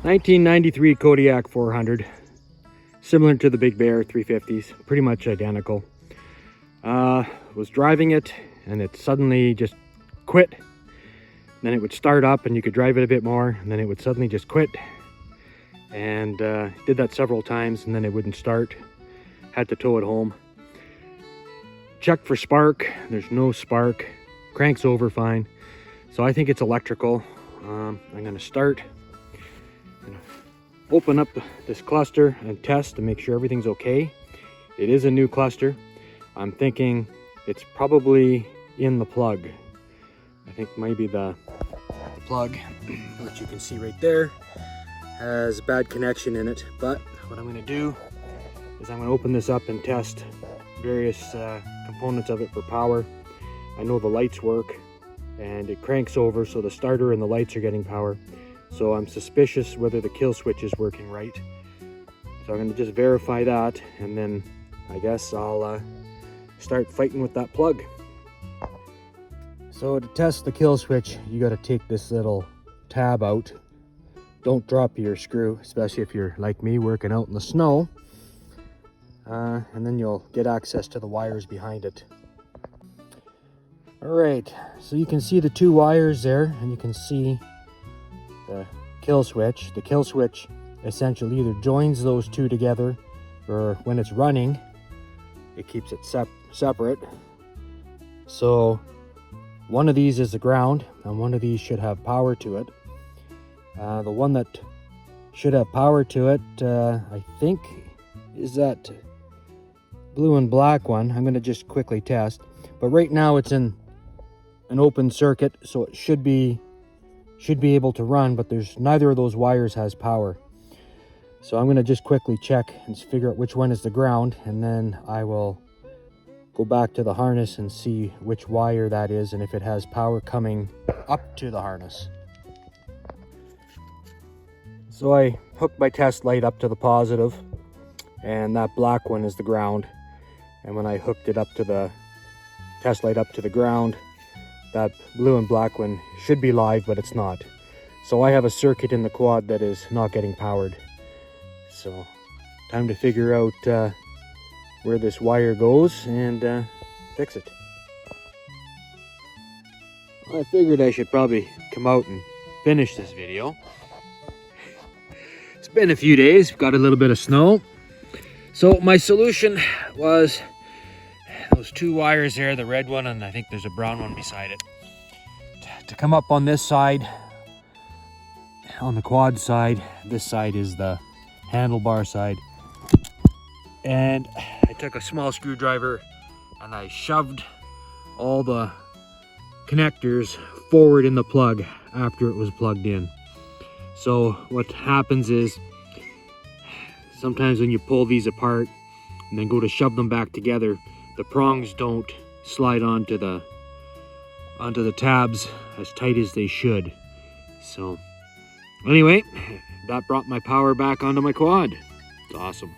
1993 Kodiak 400, similar to the Big Bear 350s, pretty much identical. Was driving it and it suddenly just quit. Then it would start up and you could drive it a bit more, and then it would suddenly just quit. And did that several times, and then it wouldn't start. Had to tow it home. Checked for spark, there's no spark. Cranks over fine. So I think it's electrical. I'm gonna start. Open up this cluster and test to make sure everything's okay. It is a new cluster. I'm thinking it's probably in the plug. I think maybe the plug, which you can see right there, has a bad connection in it. But what I'm going to do is I'm going to open this up and test various components of it for power. I know the lights work and it cranks over, so the starter and the lights are getting power. So I'm suspicious whether the kill switch is working right. So I'm going to just verify that, and then I guess I'll start fighting with that plug. So to test the kill switch, you got to take this little tab out. Don't drop your screw, especially if you're like me working out in the snow. And then you'll get access to the wires behind it. All right, so you can see the two wires there, and you can see the kill switch. The kill switch essentially either joins those two together, or when it's running, it keeps it separate. So one of these is the ground, and one of these should have power to it. The one that should have power to it, I think, is that blue and black one. I'm going to just quickly test. But right now it's in an open circuit, so it should be able to run, but there's neither of those wires has power. So I'm going to just quickly check and figure out which one is the ground, and then I will go back to the harness and see which wire that is and if it has power coming up to the harness. So I hooked my test light up to the positive, and that black one is the ground. And when I hooked it up to the test light up to the ground, that blue and black one should be live, but it's not. So I have a circuit in the quad that is not getting powered. So time to figure out where this wire goes and fix it. Well, I figured I should probably come out and finish this video. It's been a few days, got a little bit of snow. So my solution was those two wires there, the red one, and I think there's a brown one beside it, to come up on this side, on the quad side. This side is the handlebar side. And I took a small screwdriver and I shoved all the connectors forward in the plug after it was plugged in. So what happens is, sometimes when you pull these apart and then go to shove them back together, the prongs don't slide onto the tabs as tight as they should. So anyway, that brought my power back onto my quad. It's awesome.